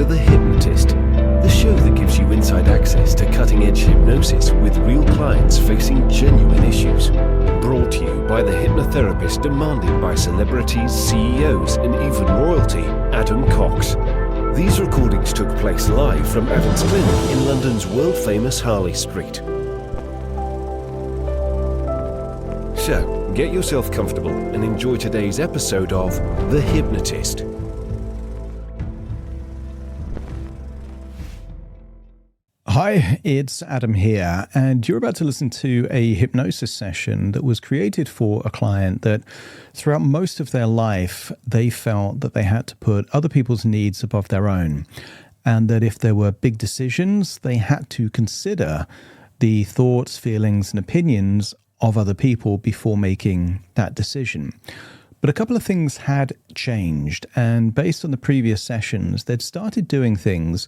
to The Hypnotist, the show that gives you inside access to cutting-edge hypnosis with real clients facing genuine issues. Brought to you by the hypnotherapist demanded by celebrities, CEOs, and even royalty, Adam Cox. These recordings took place live from Adam's clinic in London's world-famous Harley Street. So, get yourself comfortable and enjoy today's episode of The Hypnotist. Hi, it's Adam here, and you're about to listen to a hypnosis session that was created for a client that throughout most of their life, they felt that they had to put other people's needs above their own, and that if there were big decisions, they had to consider the thoughts, feelings, and opinions of other people before making that decision. But a couple of things had changed, and based on the previous sessions, they'd started doing things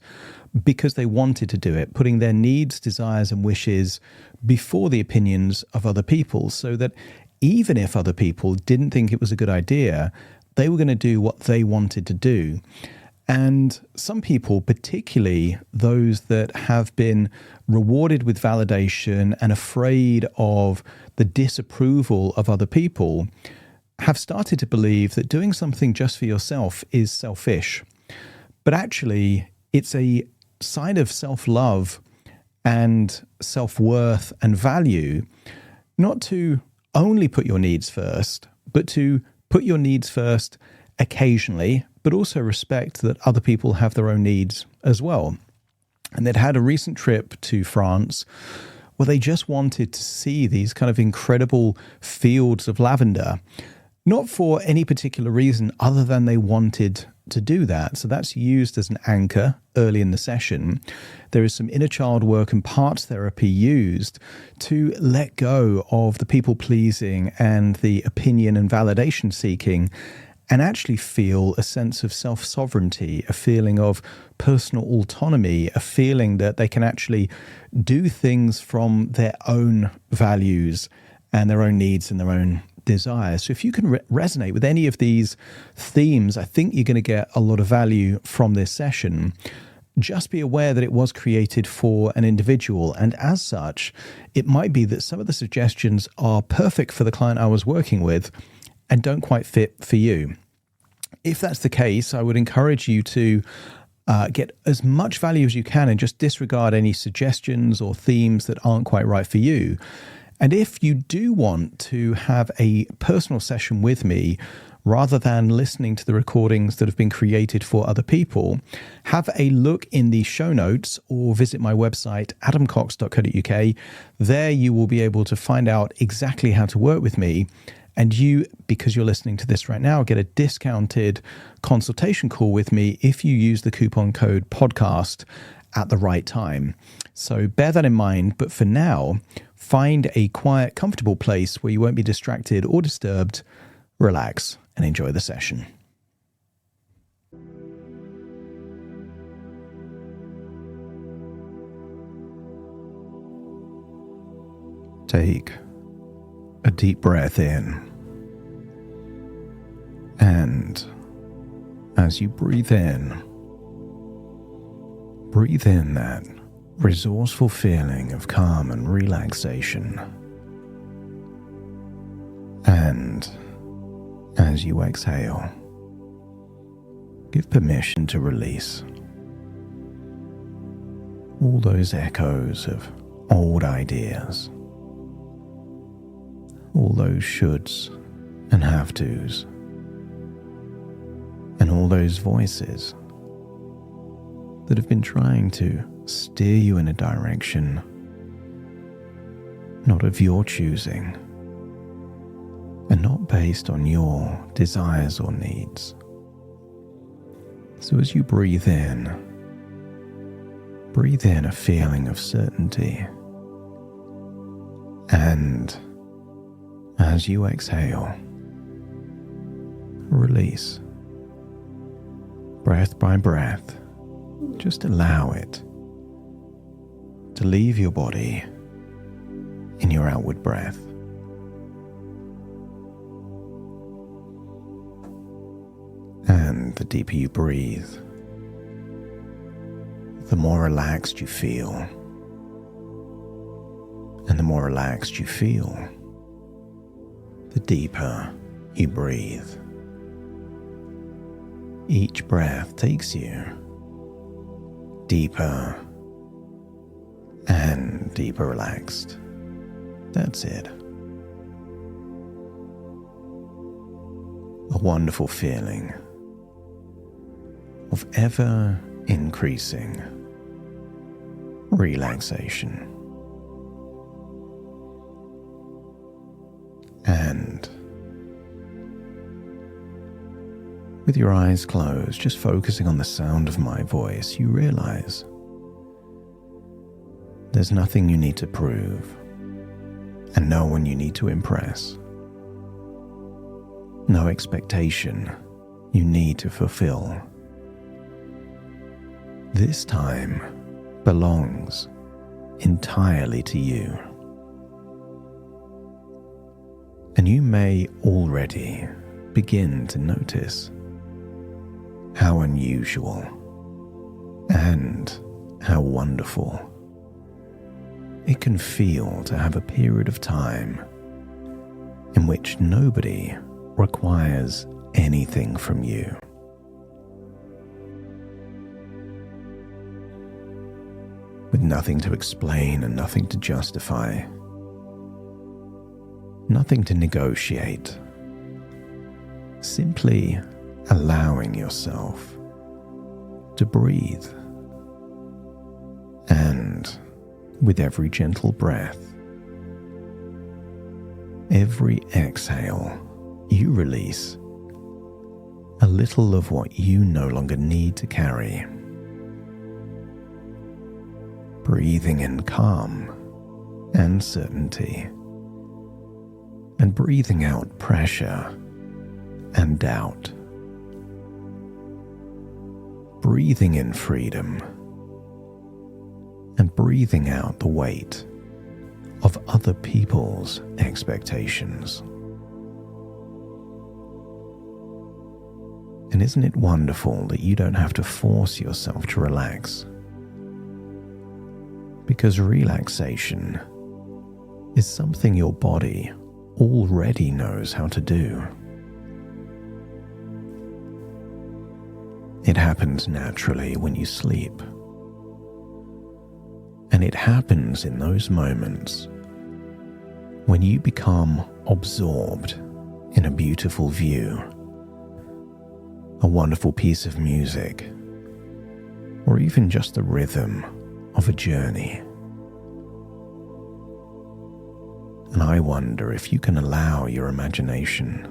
because they wanted to do it, putting their needs, desires, and wishes before the opinions of other people, so that even if other people didn't think it was a good idea, they were going to do what they wanted to do. And some people, particularly those that have been rewarded with validation and afraid of the disapproval of other people, have started to believe that doing something just for yourself is selfish. But actually, it's a sign of self-love and self-worth and value, not to only put your needs first, but to put your needs first occasionally, but also respect that other people have their own needs as well. And they'd had a recent trip to France where they just wanted to see these kind of incredible fields of lavender, not for any particular reason other than they wanted to do that. So that's used as an anchor early in the session. There is some inner child work and parts therapy used to let go of the people pleasing and the opinion and validation seeking, and actually feel a sense of self-sovereignty, a feeling of personal autonomy, a feeling that they can actually do things from their own values and their own needs and their own desires. So if you can resonate with any of these themes, I think you're going to get a lot of value from this session. Just be aware that it was created for an individual, and as such, it might be that some of the suggestions are perfect for the client I was working with and don't quite fit for you. If that's the case, I would encourage you to get as much value as you can and just disregard any suggestions or themes that aren't quite right for you. And if you do want to have a personal session with me, rather than listening to the recordings that have been created for other people, have a look in the show notes or visit my website, adamcox.co.uk. There you will be able to find out exactly how to work with me. And you, because you're listening to this right now, get a discounted consultation call with me if you use the coupon code podcast at the right time. So bear that in mind. But for now, find a quiet, comfortable place where you won't be distracted or disturbed. Relax and enjoy the session. Take a deep breath in. And as you breathe in that resourceful feeling of calm and relaxation. And as you exhale, give permission to release all those echoes of old ideas, all those shoulds and have-tos, and all those voices that have been trying to steer you in a direction not of your choosing and not based on your desires or needs. So as you breathe in a feeling of certainty, and as you exhale, release, breath by breath. Just allow it to leave your body in your outward breath. And the deeper you breathe, the more relaxed you feel. And the more relaxed you feel, the deeper you breathe. Each breath takes you deeper and deeper relaxed. That's it. A wonderful feeling of ever increasing relaxation. And with your eyes closed, just focusing on the sound of my voice, you realize there's nothing you need to prove and no one you need to impress. No expectation you need to fulfill. This time belongs entirely to you. And you may already begin to notice how unusual and how wonderful it can feel to have a period of time in which nobody requires anything from you. With nothing to explain and nothing to justify, nothing to negotiate, simply allowing yourself to breathe. And with every gentle breath, every exhale, you release a little of what you no longer need to carry. Breathing in calm and certainty, and breathing out pressure and doubt. Breathing in freedom and breathing out the weight of other people's expectations. And isn't it wonderful that you don't have to force yourself to relax? Because relaxation is something your body already knows how to do. It happens naturally when you sleep. And it happens in those moments when you become absorbed in a beautiful view, a wonderful piece of music, or even just the rhythm of a journey. And I wonder if you can allow your imagination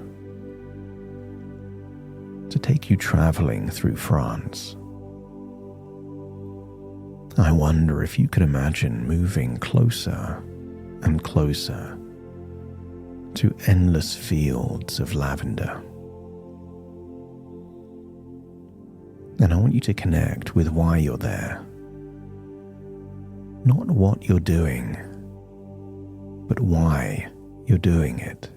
to take you traveling through France. I wonder if you could imagine moving closer and closer to endless fields of lavender. And I want you to connect with why you're there. Not what you're doing, but why you're doing it.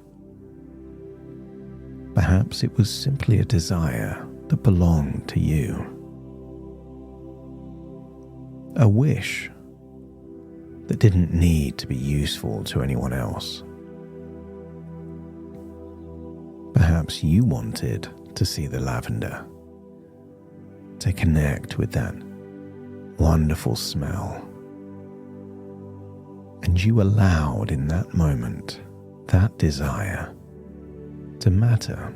Perhaps it was simply a desire that belonged to you. A wish that didn't need to be useful to anyone else. Perhaps you wanted to see the lavender, to connect with that wonderful smell. And you allowed in that moment that desire to matter.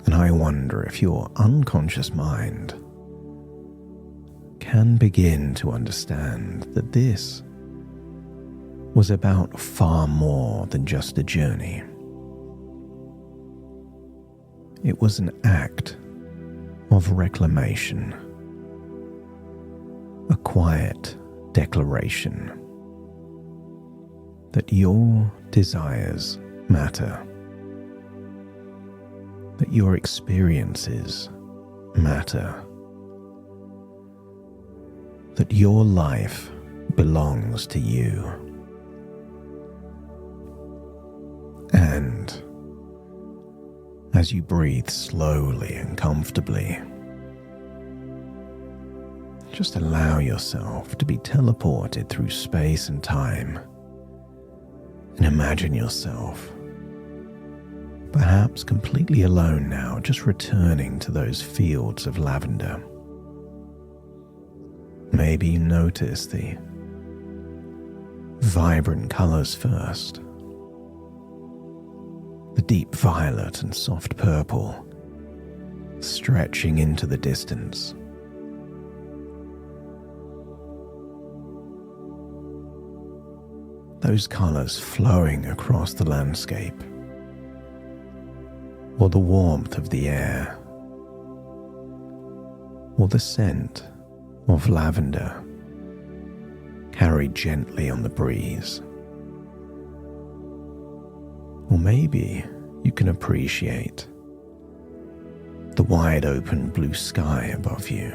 And I wonder if your unconscious mind can begin to understand that this was about far more than just a journey. It was an act of reclamation, a quiet declaration that your desires matter, that your experiences matter, that your life belongs to you. And as you breathe slowly and comfortably, just allow yourself to be teleported through space and time, and imagine yourself perhaps completely alone now, just returning to those fields of lavender. Maybe you notice the vibrant colors first, the deep violet and soft purple stretching into the distance. Those colors flowing across the landscape, or the warmth of the air, or the scent of lavender carried gently on the breeze. Or maybe you can appreciate the wide open blue sky above you.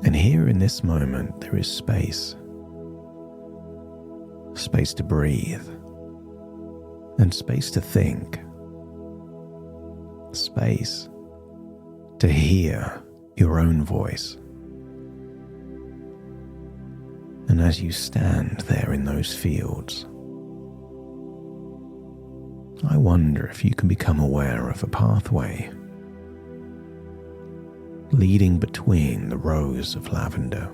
And here in this moment there is space to breathe, and space to think, space to hear your own voice. And as you stand there in those fields, I wonder if you can become aware of a pathway leading between the rows of lavender.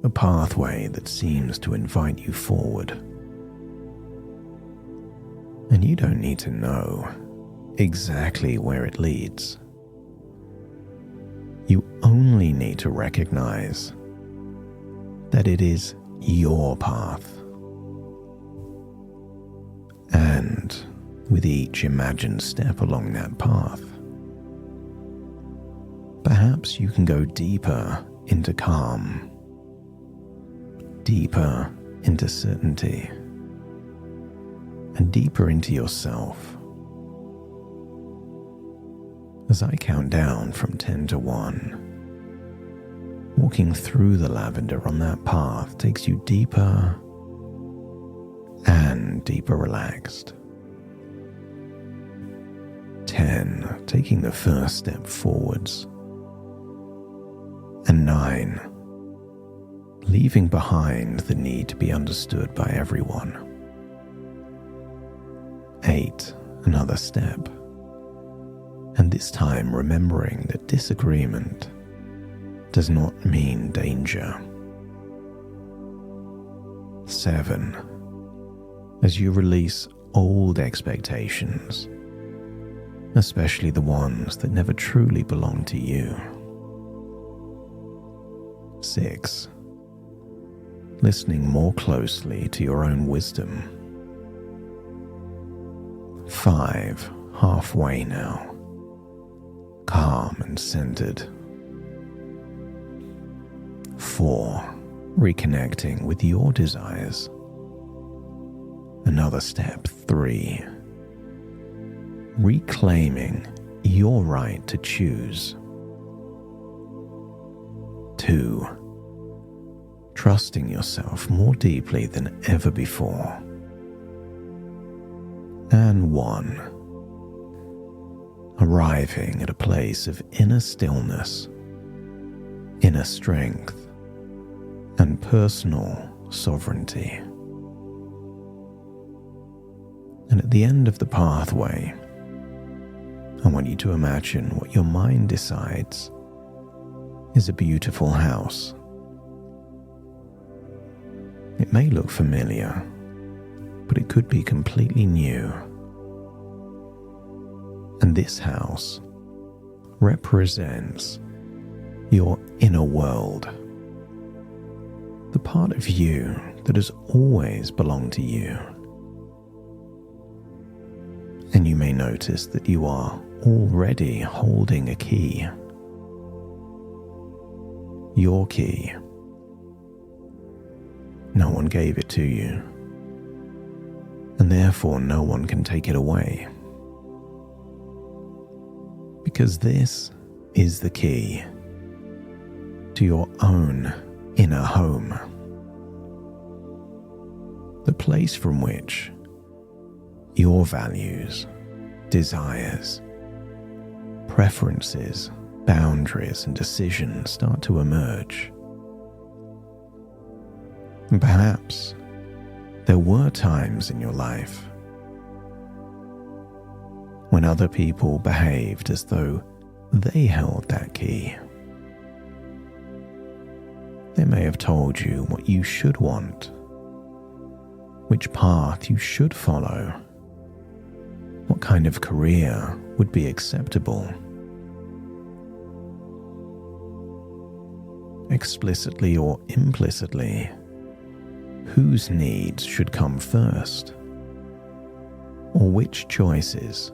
A pathway that seems to invite you forward. And you don't need to know exactly where it leads. You only need to recognize that it is your path. And with each imagined step along that path, perhaps you can go deeper into calm, deeper into certainty, and deeper into yourself. As I count down from 10 to 1, walking through the lavender on that path takes you deeper and deeper relaxed. 10, taking the first step forwards. And 9, leaving behind the need to be understood by everyone. 8, another step. And this time remembering that disagreement does not mean danger. 7, as you release old expectations, especially the ones that never truly belong to you. 6, listening more closely to your own wisdom. 5, halfway now, calm and centered. 4, reconnecting with your desires. Another step, 3, reclaiming your right to choose. 2, trusting yourself more deeply than ever before. And 1, arriving at a place of inner stillness, inner strength, and personal sovereignty. And at the end of the pathway, I want you to imagine what your mind decides is a beautiful house. It may look familiar, but it could be completely new. And this house represents your inner world, the part of you that has always belonged to you. And you may notice that you are already holding a key. Your key. No one gave it to you, and therefore no one can take it away. Because this is the key to your own inner home. The place from which your values, desires, preferences, boundaries, and decisions start to emerge. And perhaps there were times in your life when other people behaved as though they held that key. They may have told you what you should want, which path you should follow, what kind of career would be acceptable. Explicitly or implicitly, whose needs should come first, or which choices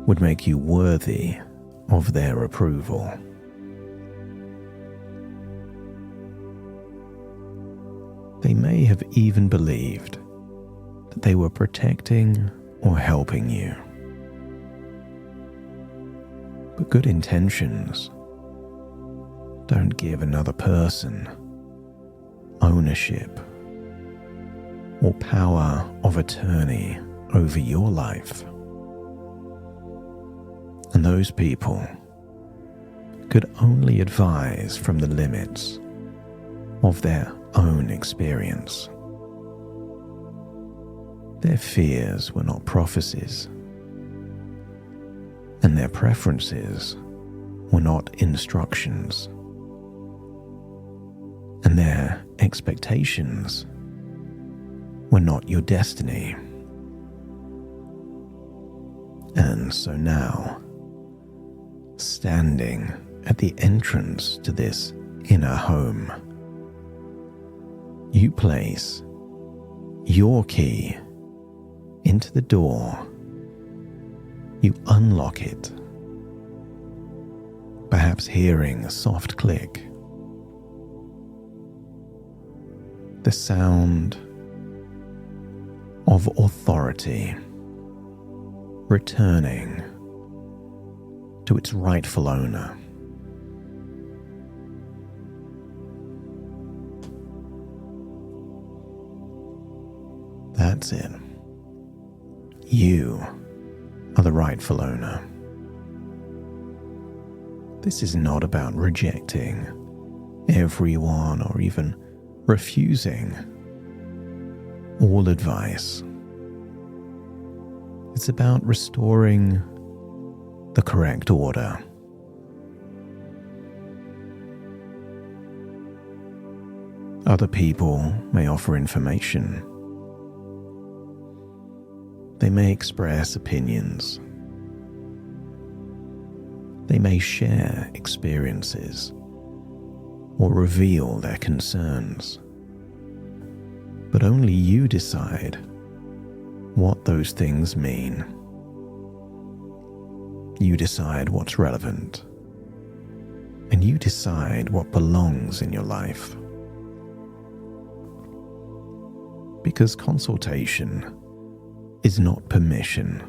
would make you worthy of their approval. They may have even believed that they were protecting or helping you. But good intentions don't give another person ownership or power of attorney over your life. And those people could only advise from the limits of their own experience. Their fears were not prophecies, and their preferences were not instructions, and their expectations were not your destiny. And so now, standing at the entrance to this inner home, you place your key into the door. You unlock it, perhaps hearing a soft click, the sound of authority returning to its rightful owner. That's it. You are the rightful owner. This is not about rejecting everyone or even refusing all advice. It's about restoring the correct order. Other people may offer information. They may express opinions. They may share experiences or reveal their concerns. But only you decide what those things mean. You decide what's relevant, and you decide what belongs in your life. Because consultation is not permission,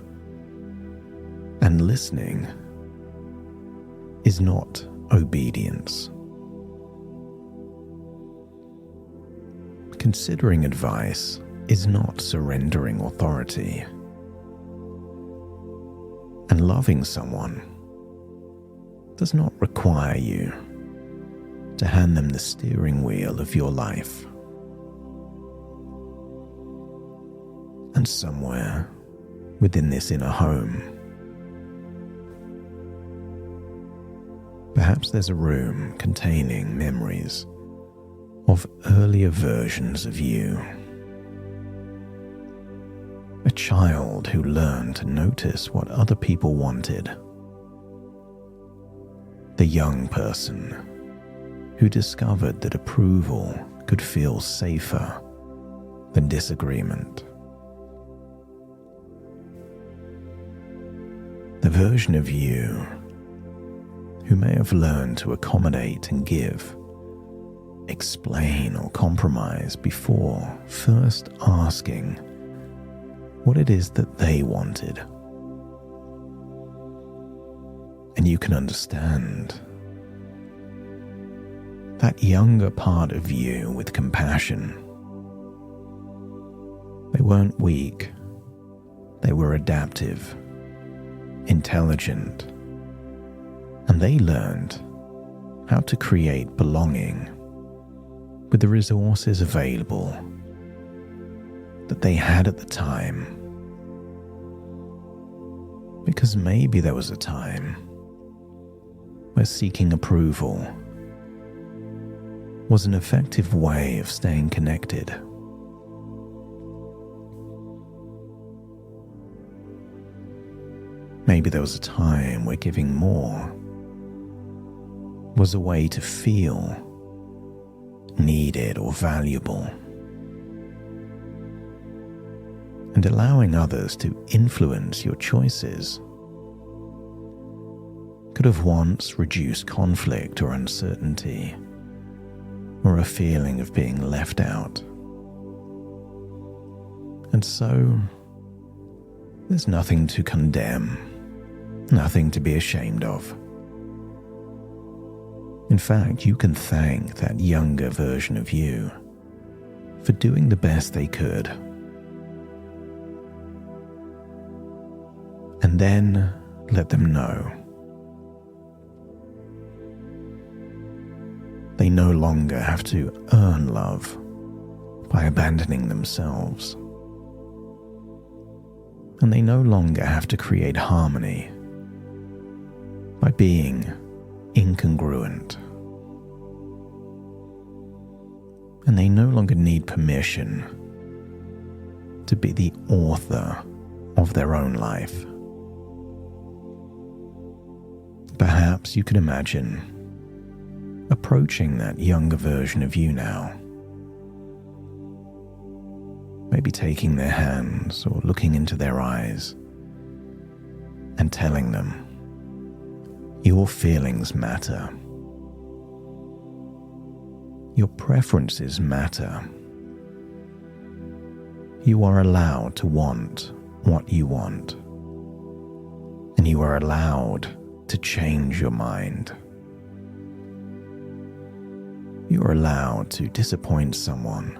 and listening is not obedience. Considering advice is not surrendering authority, and loving someone does not require you to hand them the steering wheel of your life. And somewhere within this inner home, perhaps there's a room containing memories of earlier versions of you. A child who learned to notice what other people wanted. The young person who discovered that approval could feel safer than disagreement. The version of you who may have learned to accommodate and give, explain or compromise before first asking what it is that they wanted. And you can understand that younger part of you with compassion. They weren't weak. They were adaptive, intelligent, And they learned how to create belonging with the resources available that they had at the time. Because maybe there was a time where seeking approval was an effective way of staying connected. Maybe there was a time where giving more was a way to feel needed or valuable. And allowing others to influence your choices could have once reduced conflict or uncertainty, or a feeling of being left out. And so, there's nothing to condemn, nothing to be ashamed of. In fact, you can thank that younger version of you for doing the best they could. And then let them know they no longer have to earn love by abandoning themselves. And they no longer have to create harmony by being incongruent. And they no longer need permission to be the author of their own life. Perhaps you could imagine approaching that younger version of you now. Maybe taking their hands or looking into their eyes and telling them, your feelings matter. Your preferences matter. You are allowed to want what you want, and you are allowed to change your mind. You are allowed to disappoint someone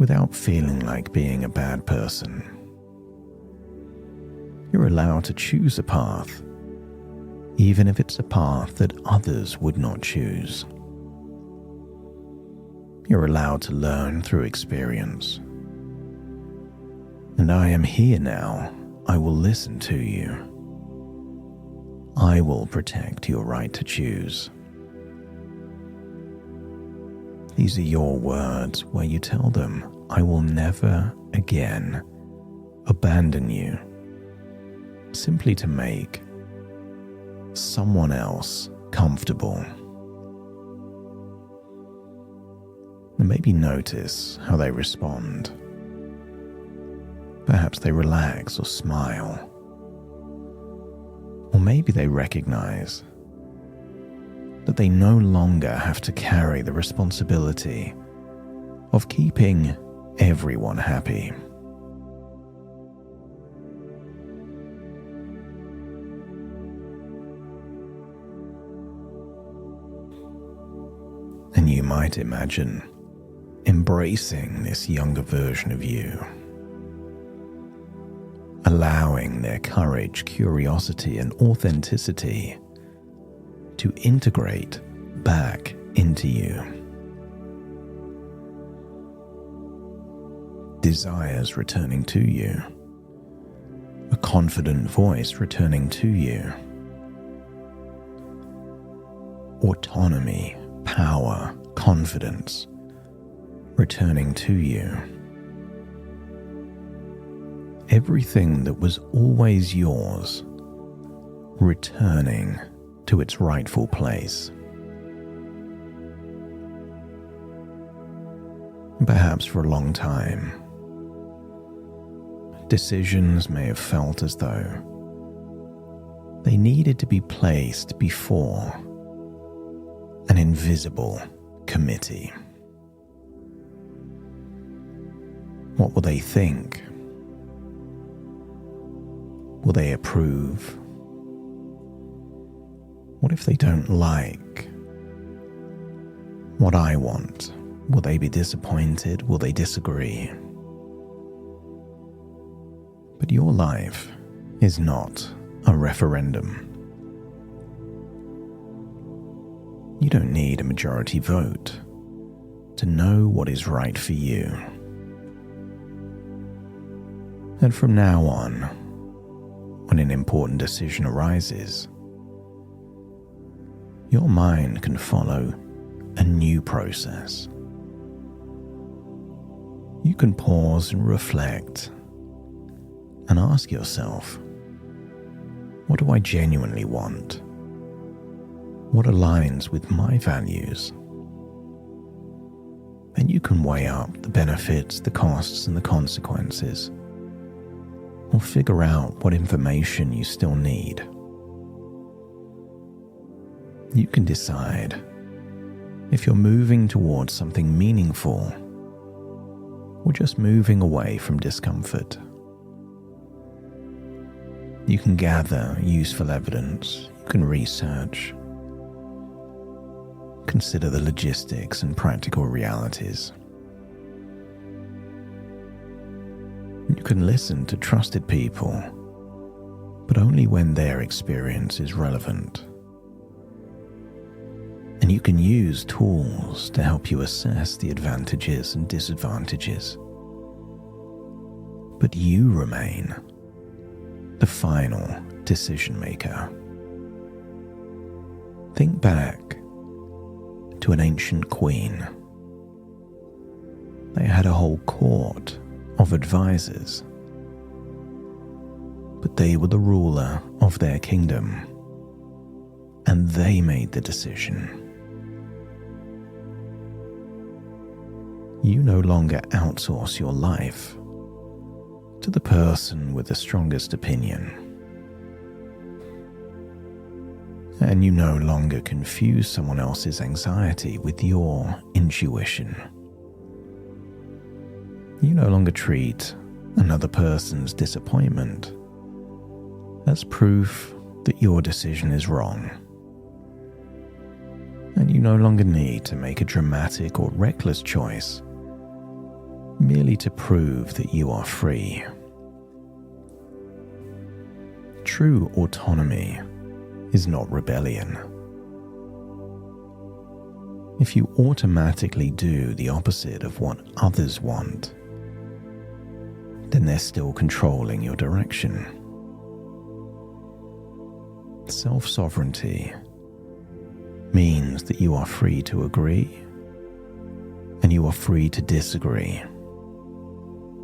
without feeling like being a bad person. You're allowed to choose a path, even if it's a path that others would not choose. You're allowed to learn through experience. And I am here now. I will listen to you. I will protect your right to choose. These are your words where you tell them, I will never again abandon you, simply to make someone else comfortable. And maybe notice how they respond. Perhaps they relax or smile. Or maybe they recognize that they no longer have to carry the responsibility of keeping everyone happy. And you might imagine embracing this younger version of you, allowing their courage, curiosity, and authenticity to integrate back into you. Desires returning to you, a confident voice returning to you, autonomy, power, confidence returning to you. Everything that was always yours returning to its rightful place. Perhaps for a long time, decisions may have felt as though they needed to be placed before an invisible committee. What will they think? Will they approve? What if they don't like what I want? Will they be disappointed? Will they disagree? But your life is not a referendum. You don't need a majority vote to know what is right for you. And from now on, when an important decision arises, your mind can follow a new process. You can pause and reflect and ask yourself, what do I genuinely want? What aligns with my values? Then you can weigh up the benefits, the costs, and the consequences, or figure out what information you still need. You can decide if you're moving towards something meaningful or just moving away from discomfort. You can gather useful evidence, you can research, consider the logistics and practical realities. You can listen to trusted people, but only when their experience is relevant. And you can use tools to help you assess the advantages and disadvantages. But you remain the final decision maker. Think back to an ancient queen. They had a whole court of advisors, but they were the ruler of their kingdom, and they made the decision. You no longer outsource your life to the person with the strongest opinion. And you no longer confuse someone else's anxiety with your intuition. You no longer treat another person's disappointment as proof that your decision is wrong. And you no longer need to make a dramatic or reckless choice merely to prove that you are free. True autonomy is not rebellion. If you automatically do the opposite of what others want, then they're still controlling your direction. Self-sovereignty means that you are free to agree and you are free to disagree.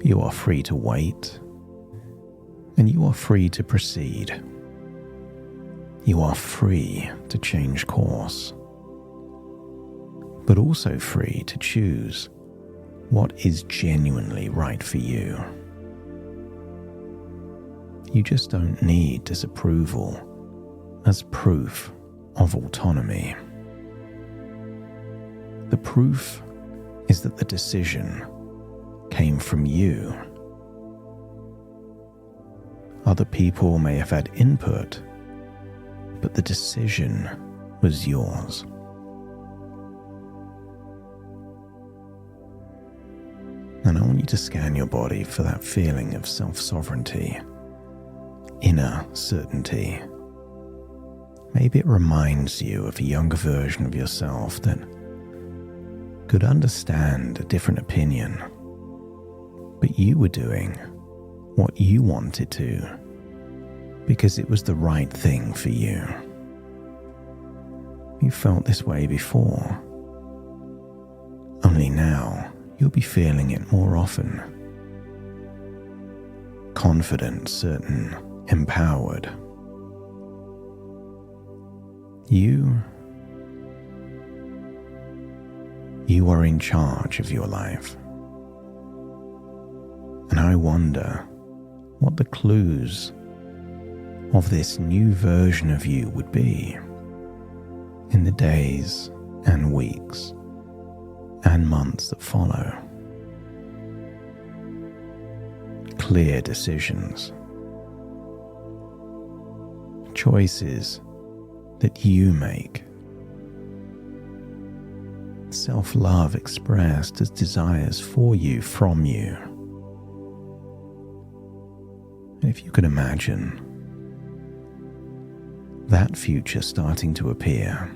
You are free to wait, and you are free to proceed. You are free to change course, but also free to choose what is genuinely right for you. You just don't need disapproval as proof of autonomy. The proof is that the decision came from you. Other people may have had input, but the decision was yours. And I want you to scan your body for that feeling of self-sovereignty, inner certainty. Maybe it reminds you of a younger version of yourself that could understand a different opinion, but you were doing what you wanted to because it was the right thing for you. You felt this way before, only now you'll be feeling it more often. Confident, certain, empowered. You are in charge of your life. And I wonder what the clues of this new version of you would be in the days and weeks and months that follow. Clear decisions, choices that you make, self-love expressed as desires for you from you. And if you could imagine that future starting to appear,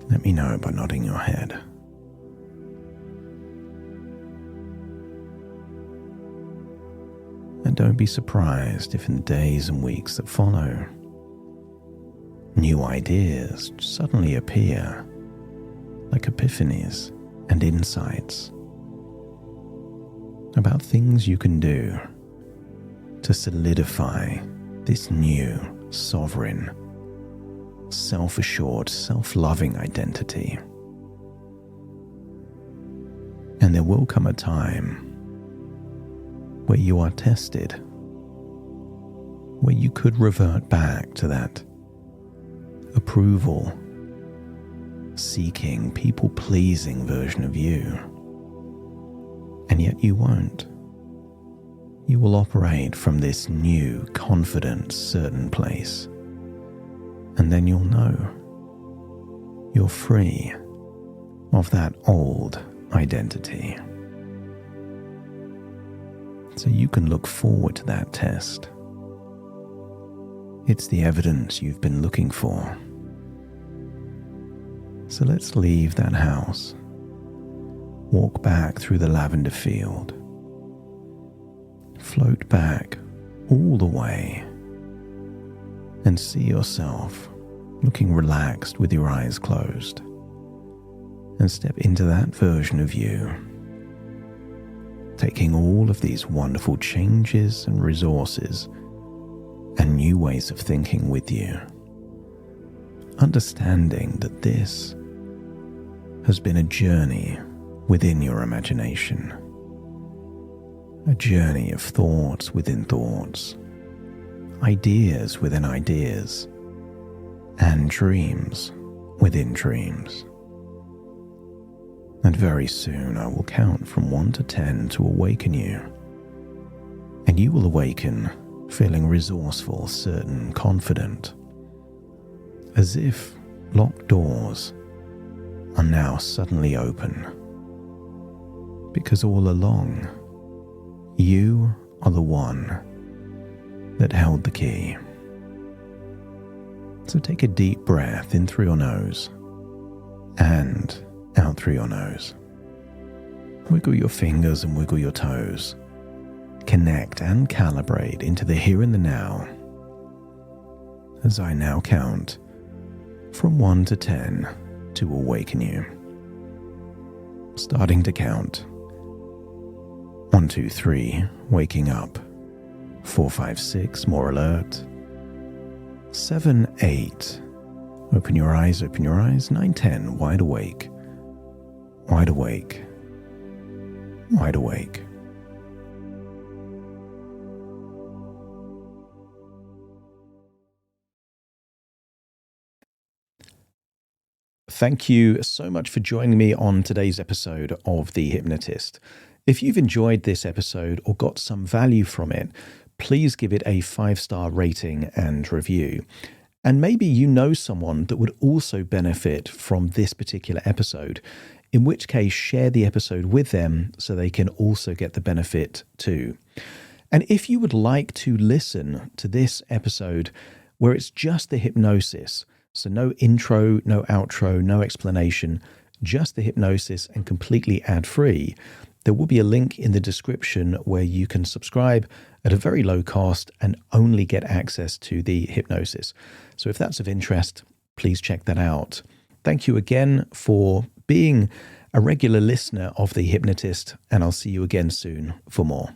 Let me know by nodding your head. And don't be surprised if in the days and weeks that follow, new ideas suddenly appear, like epiphanies and insights about things you can do to solidify this new, sovereign, self-assured, self-loving identity. And there will come a time where you are tested, where you could revert back to that approval seeking, people-pleasing version of you. And yet you won't. You will operate from this new, confident, certain place. And then you'll know you're free of that old identity. So you can look forward to that test. It's the evidence you've been looking for. So let's leave that house, walk back through the lavender field, float back all the way, and see yourself looking relaxed with your eyes closed, and step into that version of you, taking all of these wonderful changes and resources and new ways of thinking with you, understanding that this has been a journey within your imagination, a journey of thoughts within thoughts, ideas within ideas, and dreams within dreams. And very soon I will count from 1 to 10 to awaken you, and you will awaken feeling resourceful, certain, confident, as if locked doors are now suddenly open. Because all along, you are the one that held the key. So take a deep breath in through your nose and out through your nose. Wiggle your fingers and wiggle your toes. Connect and calibrate into the here and the now. As I now count from 1 to 10 to awaken you. Starting to count. 1, 2, 3, waking up. 4, 5, 6, more alert. 7, 8, open your eyes, 9, 10, wide awake, wide awake, wide awake. Thank you so much for joining me on today's episode of The Hypnotist. If you've enjoyed this episode or got some value from it, please give it a 5-star rating and review. And maybe you know someone that would also benefit from this particular episode, in which case share the episode with them so they can also get the benefit too. And if you would like to listen to this episode where it's just the hypnosis, so no intro, no outro, no explanation, just the hypnosis and completely ad-free, there will be a link in the description where you can subscribe at a very low cost and only get access to the hypnosis. So if that's of interest, please check that out. Thank you again for being a regular listener of The Hypnotist, and I'll see you again soon for more.